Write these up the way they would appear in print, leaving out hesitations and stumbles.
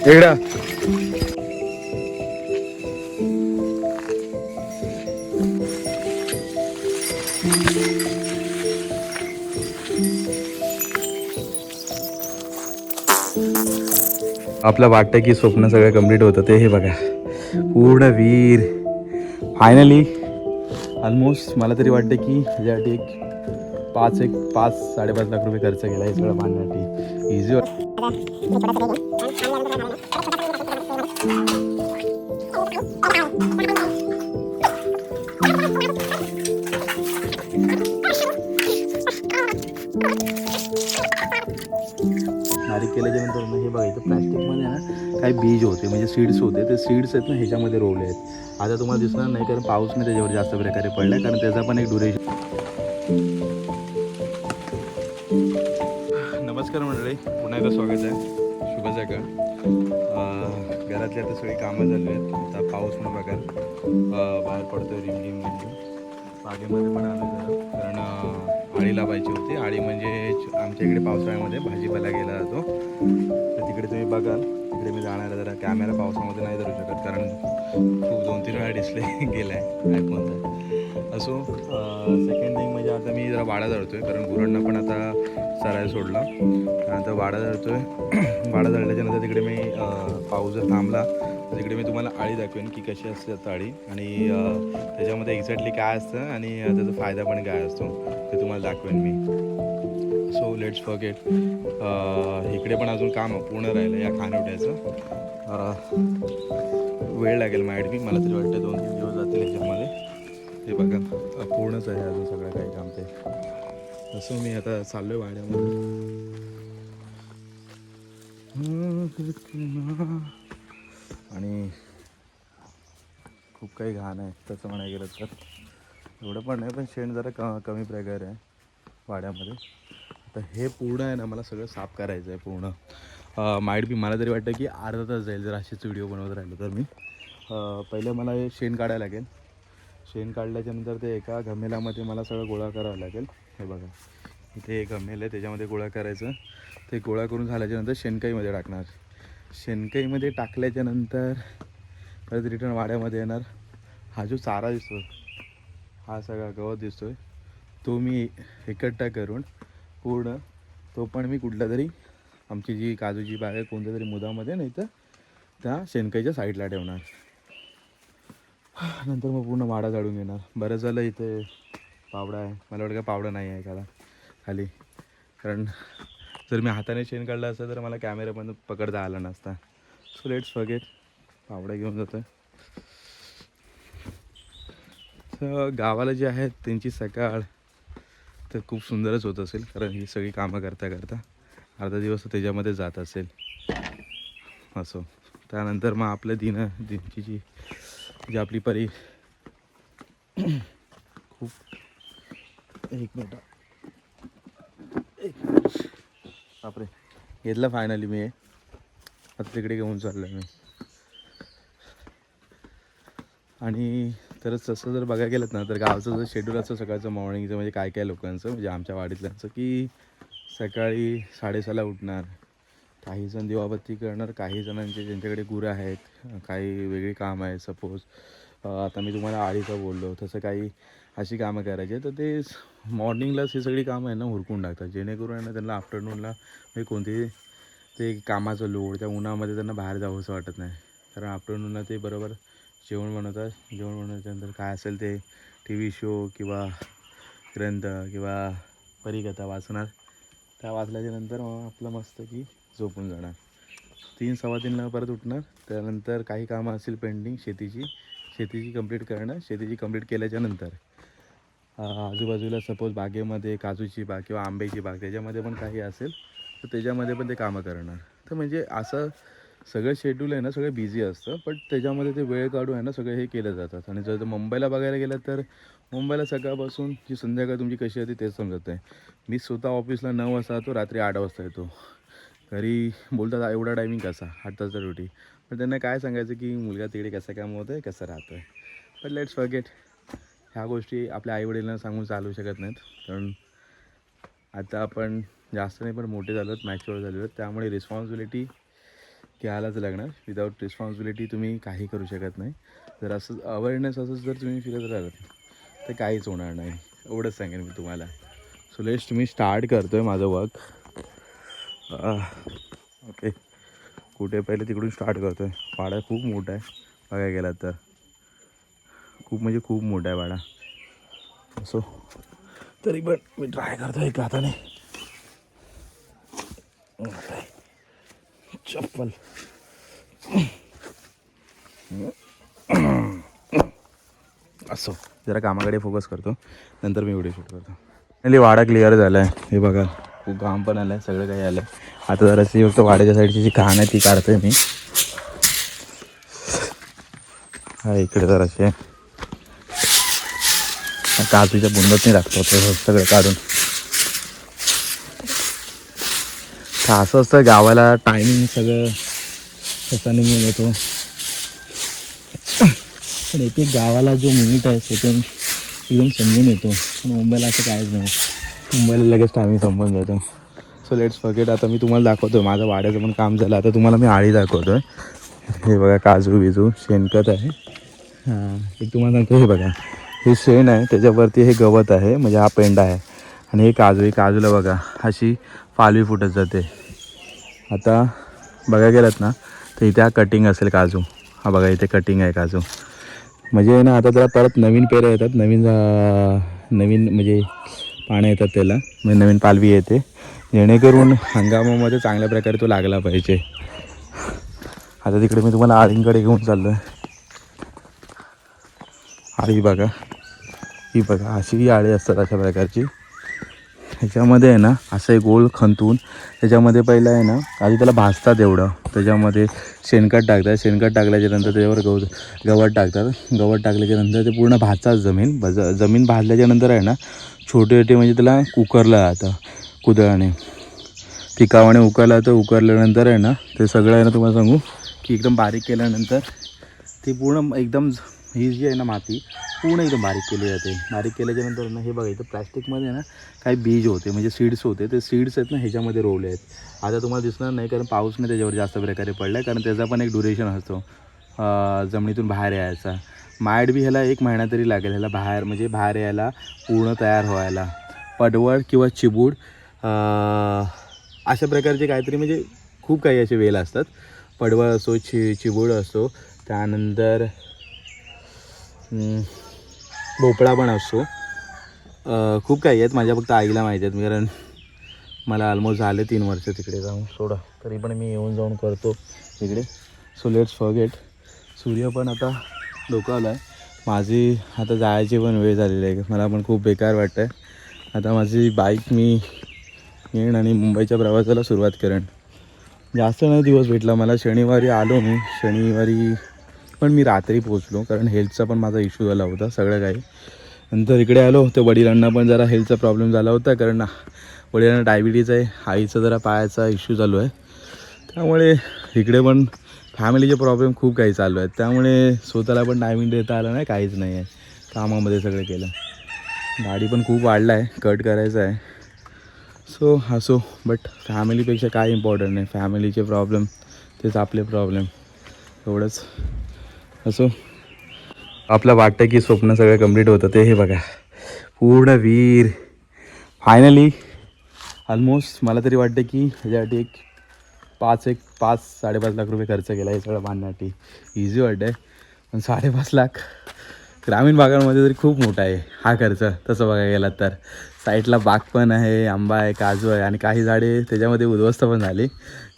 इकडं आपलं वाटतं की स्वप्न सगळं कंप्लीट होतं ते हे बघा पूर्ण वीर फायनली ऑलमोस्ट. मला तरी वाटतं की ह्याच्यासाठी एक 5-5.5 लाख रुपये खर्च केला हे सगळं बांधण्यासाठी. इझी बारीक केल्याच्यानंतर ना हे बघायचं प्लॅस्टिकमध्ये ना काही बीज होते म्हणजे सीड्स होते, ते सीड्स आहेत ना ह्याच्यामध्ये रोवले आहेत. आता तुम्हाला दिसणार नाही कारण पाऊस नाही त्याच्यावर जास्त प्रकारे पडला कारण त्याचा पण एक ड्युरेशन. नमस्कार मंडळी, पुन्हा एकदा स्वागत आहे. शुभ सकाळ. घरातली आता सगळी कामं झाली आहेत. आता पाऊस पण बघा बाहेर पडतोय रिमझिम रिमझिम. बागेमध्ये पण आलो जरा कारण आळी लावायची होती. आळी म्हणजे आमच्या इकडे पावसाळ्यामध्ये भाजीपाला गेला जातो, तर तिकडे तुम्ही बघाल. तिकडे मी जाणार आहे. जरा कॅमेरा पावसामध्ये नाही धरू शकत कारण खूप 2-3 वेळा डिस्प्ले गेला आहे आयफोनचा. असो, सेकंड थिंग म्हणजे आता मी जरा वाडा धरतो आहे कारण गुरांना पण आता चरायला सोडला. त्यानंतर वाडा धरतो आहे. वाडा धरल्याच्यानंतर तिकडे मी पाऊस जर थांबला तर तिकडे मी तुम्हाला आळी दाखवेन की कशी असते आळी आणि त्याच्यामध्ये एक्झॅक्टली काय असतं आणि त्याचा फायदा पण काय असतो ते तुम्हाला दाखवेन मी. So let's forget. इकडे पण अजून काम पूर्ण राहिलं या खानवट्याचं. वेळ लागेल माझ्याकडे, मला तरी वाटतं 2-3 दिवस जातील ह्याच्यामध्ये. हे बघा पूर्णच आहे अजून सगळं काही काम ते. असं मी आता चाललो आहे वाड्यामध्ये. आणि खूप काही घाण आहे तसं म्हणायला गेलं तर. एवढं पण नाही पण शेण जरा कमी प्रकारे आहे वाड्यामध्ये. आता हे पूर्ण आहे ना मला सगळं साफ करायचं आहे पूर्ण. माईट बी मला तरी वाटतं की अर्धा तास जाईल जर असेच व्हिडिओ बनवत राहिलो तर मी. पहिलं मला हे शेण काढायला लागेल. शेण काढल्याच्यानंतर ते एका घमेल्यामध्ये मला सगळं गोळा करावं लागेल. हे बघा इथे एक घमेल आहे त्याच्यामध्ये गोळा करायचं. ते गोळा करून झाल्याच्यानंतर शेणकाईमध्ये टाकणार. शेणकाईमध्ये टाकल्याच्यानंतर परत रिटर्न वाड्यामध्ये येणार. हा जो चारा दिसतो, हा सगळा गवत दिसतो आहे, तो मी एकट्ठा करून पूर्ण तो पण मी कुठल्या तरी आमची जी काजूची बाग आहे कोणत्या तरी मुदामध्ये नाही तर त्या शेणकाईच्या साईडला ठेवणार. नंतर मग पूर्ण वाडा झाडून घेणार. बरं झालं इथे पावडा आहे. मला वाटतं का पावडा नाही आहे का खाली, कारण जर मी हाताने शेण काढलं असतं तर मला कॅमेरा पण पकडता आला नसता. So let's forget. पावडा घेऊन जातो आहे. तर गावाला जे आहेत त्यांची सकाळ तर खूप सुंदरच होत असेल कारण ही सगळी कामं करता करता अर्धा दिवस त्याच्यामध्ये जात असेल. असो, त्यानंतर मग आपल्या दिनची जी आपली परी खूप एक मिनिट बापरे घेतलं फायनली मी. आता तिकडे घेऊन चाललो आहे मी. आणि तरच तसं जर बघायला गेलं ना तर गावचं जर शेड्यूल असतं सकाळचं मॉर्निंगचं म्हणजे काय काय लोकांचं म्हणजे आमच्या वाडीतल्यांचं की सकाळी 6:30ला उठणार. काही जण दिवाबत्ती करणार, काही जणांचे ज्यांच्याकडे गुरं आहेत, काही वेगळी कामं आहेत. सपोज आता मी तुम्हाला आळीचं बोललो तसं काही अशी कामं करायची तर ते मॉर्निंगलाच ही सगळी कामं आहे ना हुरकून टाकतात जेणेकरून आहे ना त्यांना आफ्टरनूनला म्हणजे कोणतेही ते कामाचं लोड त्या उन्हामध्ये त्यांना बाहेर जावंसं वाटत नाही. कारण आफ्टरनूनला ते बरोबर जेवण बनवतात. जेवण बनवल्यानंतर काय असेल ते टी व्ही शो किंवा ग्रंथ किंवा परिकथा वाचणार. त्या वाचल्याच्यानंतर मग आपलं मस्त की झोपून जाणार. 3-3:15ला परत उठणार. त्यानंतर काही कामं असतील पेंडिंग शेतीची कंप्लीट करणं. शेतीची कंप्लीट केल्याच्यानंतर आजूबाजूला सपोज बागेमध्ये काजूची बाग किंवा आंब्याची बाग त्याच्यामध्ये पण काही असेल तर त्याच्यामध्ये पण ते कामं करणार. तर म्हणजे असं सगळं शेड्यूल आहे ना सगळं बिझी असतं पण त्याच्यामध्ये ते वेळ काढून आहे ना सगळं हे केलं जातात. आणि जर मुंबईला बघायला गेलं तर मुंबईला सकाळपासून जी संध्याकाळ तुमची कशी होती तेच समजत नाही. मी स्वतः ऑफिसला 9 वाजता जातो, रात्री 8 वाजता येतो. घरी बोलतात एवढा टायमिंग कसा, 8 तासचा ड्युटी. पण त्यांना काय सांगायचं की मुलगा तिकडे कसं काम होतं आहे कसं राहतो आहे. पण लेट्स फॉरगेट. ह्या गोष्टी आपल्या आईवडिलांना सांगून चालू शकत नाहीत कारण आता आपण जास्त नाही पण मोठे झालो आहेत, मॅच्युअर झालेलो आहेत, त्यामुळे रिस्पॉन्सिबिलिटी घ्यायलाच लागणार. विदाऊट रिस्पॉन्सिबिलिटी तुम्ही काही करू शकत नाही. जर असं अवेअरनेस असंच जर तुम्ही फिरत राहिलात तर काहीच होणार नाही, एवढंच सांगेन मी तुम्हाला. सो लेट्स मी स्टार्ट करतो आहे माझं वर्क. ओके, कुठे पहिले तिकडून स्टार्ट करतो आहे. वाडा खूप मोठा आहे बघायला गेला तर, खूप म्हणजे खूप मोठा आहे वाडा. असो तरी पण मी ट्राय करतो एका हाताने. चप्पल असो, जरा कामाकडे फोकस करतो, नंतर मी व्हिडिओ शूट करतो. नाही वाडा क्लिअर झाला आहे, हे बघा खूप घाम पण आलं आहे, सगळं काही आलं आहे. आता जराशी फक्त वाड्याच्या साईडची जी घाण आहे ती काढतोय मी. हा इकडे जराशी आहे, काजूच्या बुंदत नाही लागतो ते सगळं काढून. असं असतं गावाला, टायमिंग सगळं तसा निघून येतो. पण एक गावाला जो मिनिट आहे सेकंड एकदम समजून येतो, पण मुंबईला असं काहीच नाही. मुंबईला लगेच टायमिंग संपून जातो. So let's forget. आता मी तुम्हाला दाखवतो माझं वाड्याचं पण काम झालं. आता तुम्हाला मी आळी दाखवतो आहे. हे बघा काजू बिजू शेणखत आहे. हां, एक तुम्हाला सांगतो, हे बघा हे शेण आहे, त्याच्यावरती हे गवत आहे, म्हणजे हा पेंडा आहे. आणि हे काजू, हे काजूला बघा अशी पालवी फुटत जाते. आता बघा गेलात ना तर इथे हा कटिंग असेल काजू. हा बघा इथे कटिंग आहे काजू. म्हणजे ना आता जरा परत नवीन पेरं येतात, नवीन म्हणजे पानं येतात त्याला, म्हणजे नवीन पालवी येते, जेणेकरून हंगामामध्ये चांगल्या प्रकारे तो लागला पाहिजे. आता तिकडे मी तुम्हाला आळींकडे घेऊन चाललो आहे. आळी बघा, ही बघा अशी ही आळी असतात अशा प्रकारची. ह्याच्यामध्ये आहे ना असं एक गोल खंतून त्याच्यामध्ये पहिलं आहे ना आधी त्याला भाजतात एवढं, त्याच्यामध्ये शेणखत टाकतात, शेणखत टाकल्याच्यानंतर त्याच्यावर गवत टाकतात, गवत टाकल्याच्यानंतर ते पूर्ण भाजतात जमीन भाजल्याच्यानंतर आहे ना छोटे छोटे म्हणजे त्याला कुकरला जातं कुदळाने, पिकावाने उकरला जातं. उकरल्यानंतर आहे ना ते सगळं आहे ना तुम्हाला सांगू की एकदम बारीक केल्यानंतर ती पूर्ण एकदम ही जी आहे ना माती पूर्ण एकदम बारीक केली जाते. बारीक केल्याच्यानंतर ना हे बघा इथं प्लॅस्टिकमध्ये ना काही बीज होते, म्हणजे सीड्स होते, ते सीड्स आहेत ना ह्याच्यामध्ये रोवले आहेत. आता तुम्हाला दिसणार नाही कारण पाऊस नाही त्याच्यावर जास्त प्रकारे पडला आहे, कारण त्याचा पण एक ड्युरेशन असतो जमिनीतून बाहेर यायचा. मायड बी ह्याला 1 महिना तरी लागेल ह्याला बाहेर यायला, पूर्ण तयार व्हायला. पडवळ किंवा चिबूड अशा प्रकारचे काहीतरी म्हणजे खूप काही असे वेल असतात. पडवळ असो, चिबूड असो, त्यानंतर भोपळा पण असतो. खूप काही आहेत, माझ्या फक्त आईला माहिती आहेत, कारण मला ऑलमोस्ट झाले 3 वर्ष तिकडे जाऊन, सोडा तरी पण मी येऊन जाऊन करतो तिकडे. So let's forget. सूर्य पण आता डोकावला आहे. माझी आता जायची पण वेळ झालेली आहे, मला पण खूप बेकार वाटतं आहे. आता माझी बाईक मी येईन आणि मुंबईच्या प्रवासाला सुरुवात करेन. जास्त नाही दिवस भेटला मला, शनिवारी आलो मी, शनिवारी पण मी रात्री पोचलो, कारण हेल्थचा पण माझा इश्यू झाला होता सगळं काही. नंतर इकडे आलो तर वडिलांना पण जरा हेल्थचा प्रॉब्लेम झाला होता, कारण वडिलांना डायबिटीज आहे, आईचा जरा पायाचा इश्यू चालू आहे, त्यामुळे इकडे पण फॅमिलीचे प्रॉब्लेम खूप काही चालू आहेत. त्यामुळे स्वतःला पण टायमिंग देता आला नाही, काहीच नाही आहे, कामामध्ये सगळं केलं. गाडी पण खूप वाढला आहे, कट करायचं आहे. सो असो, बट फॅमिलीपेक्षा काय इम्पॉर्टंट नाही, फॅमिलीचे प्रॉब्लेम तेच आपले प्रॉब्लेम, एवढंच. असो, आपलं वाटतं की स्वप्न सगळं कंप्लीट होतं ते हे बघा पूर्ण वीर फायनली ऑलमोस्ट. मला तरी वाटतं की ह्याच्यासाठी एक 5-5.5 लाख रुपये खर्च केला हे सगळं बांधण्यासाठी. इझी वाटतं आहे, पण 5.5 लाख ग्रामीण भागांमध्ये तरी खूप मोठा आहे हा खर्च तसं बघायला गेलात तर. साईडला बाग पण आहे, आंबा आहे, काजू आहे, आणि काही झाडे त्याच्यामध्ये उद्ध्वस्त पण झाली,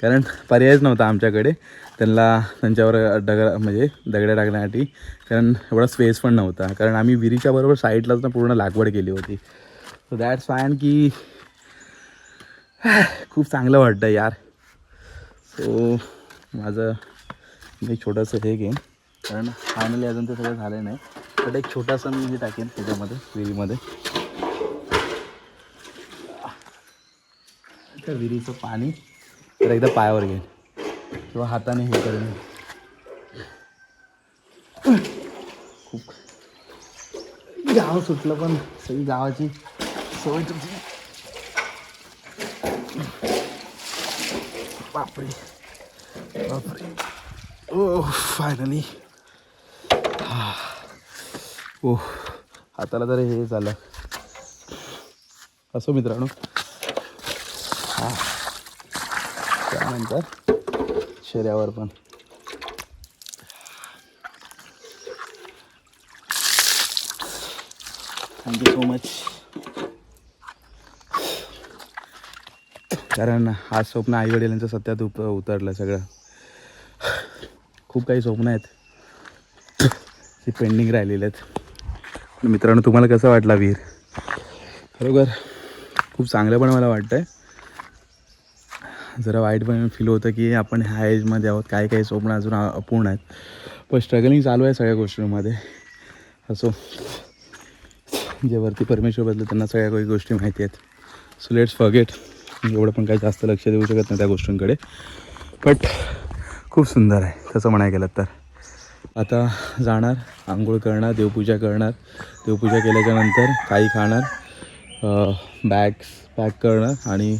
कारण पर्यायच नव्हता आमच्याकडे त्यांच्यावर दगडं टाकण्यासाठी, कारण एवढा स्पेस पण नव्हता, कारण आम्ही विहिरीच्या बरोबर साईडलाच ना पूर्ण लागवड केली होती. सो दॅट्स फायन की खूप चांगलं वाटतं यार. सो माझं मी छोटंसं हे घेईन, कारण फायनली अजून ते सगळं झालं नाही, तर एक छोटासा मी हे टाकेन त्याच्यामध्ये विहिरीमध्ये. त्या विहिरीचं पाणी तर एकदा पायावर घेईन किंवा हाताने हे करेन. खूप गाव सुटलं, पण सगळी गावाची सवय तुमची. बापरे बापरे. ओ फायनली. ओ हाताला तर हे झालं. असो मित्रांनो. त्यानंतर शेऱ्यावर पण थँक्यू सो मच. कारण आज स्वप्न आई वडिलांचं सत्यात उतरलं सगळं. खूप काही स्वप्न आहेत जी पेंडिंग राहिलेले आहेत. मित्रांनो तुम्हाला कसं वाटला वीर? खरोखर खूप चांगलं पण मला वाटतं आहे. जरा वाईट पण फील होतं की आपण ह्या एजमध्ये आहोत, काही काही स्वप्न अजून अपूर्ण आहेत. पण स्ट्रगलिंग चालू आहे सगळ्या गोष्टींमध्ये. असो जे वरती परमेश्वरबद्दल त्यांना सगळ्या काही गोष्टी माहिती आहेत. So let's forget. एवढं पण काही जास्त लक्ष देऊ शकत नाही त्या गोष्टींकडे. बट खूप सुंदर आहे तसं म्हणायला गेलं तर. आता जाणार, आंघोळ करणार, देवपूजा करणार. देवपूजा केल्याच्यानंतर काही खाणार, बॅग्स पॅक करणार आणि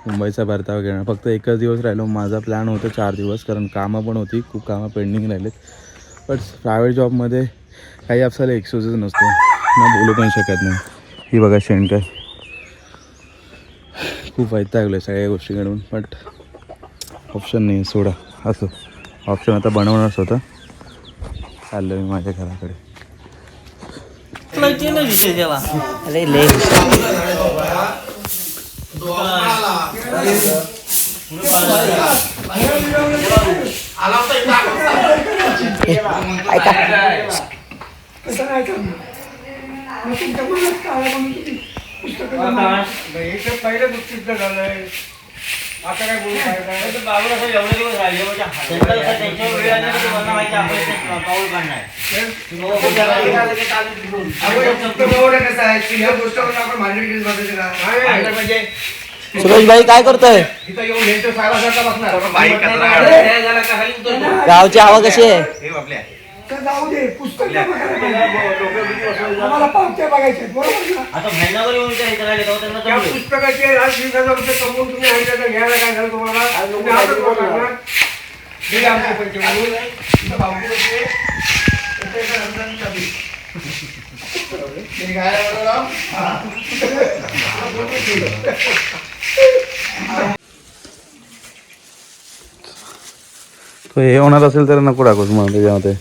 मुंबईचा परतावा घेणार. फक्त एकच दिवस राहिलो. माझा प्लॅन होता 4 दिवस, कारण कामं पण होती, खूप कामं पेंडिंग राहिलेत. बट प्रायव्हेट जॉबमध्ये काही आपल्याला एक्सक्यूजच नसतो ना, बोलू पण शकत नाही. ही बघा शेणकर. खूप वैतागलो आहे सगळ्या गोष्टीकडून. बट ऑप्शन नाही, सोडा. असं ऑप्शन आता बनवणारच होतं. चाललं मी माझ्या घराकडे. पहिलं पुस्तक झालंय. आता काय बोलू काय बाबूला एवढे दिवस राहिले त्यांच्या वेळ आली तर तुम्हाला माहिती आपण पाऊल काढणार. सुरेश भाई काय करतोय? गावची हवा कशी आहे? जाऊ दे, पुस्तक आम्हाला पावत्या बघायचे बरोबर. आता महिनाभर येऊन त्या पुस्तकाचे 20,000 रुपये कमवून तुम्ही आणले तर घ्यायला काय झालं तुम्हाला? तो हे होणार असेल तर नको टाकूच मग त्याच्यामध्ये.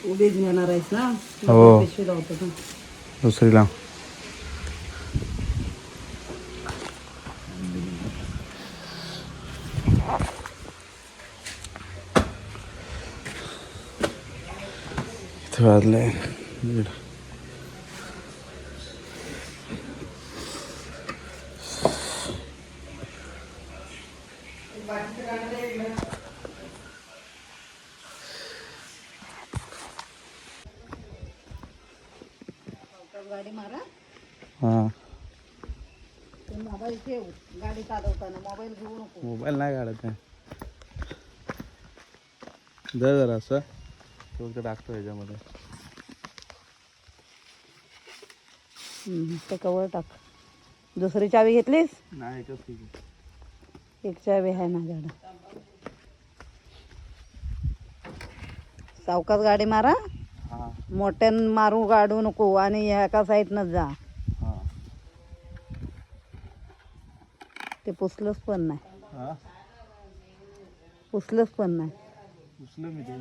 उभीच घेणार आहेस ना? हो. पिशवी लावतो ना. दुसरी लाव. इथे वाजले दीड. गाडी मारा. हां मोबाईल ठेव. गाडी चालवताना मोबाईल घेऊ नको. मोबाईल नाही काढत आहे. दर जरा असं तो टाकतो ह्याच्यामध्ये. ते कवर टाक. दुसरी चावी घेतलीस? नाही, एकच ठीक आहे. एक चावी आहे माझ्याकडे. सावकाश गाडी मारा. हां मोठ्यान मारू गाडू नको आणि एका साईडनंच जा. हां ते पुसलंच पण नाही. हां पुसलंच पण नाही. उचलं मी ते.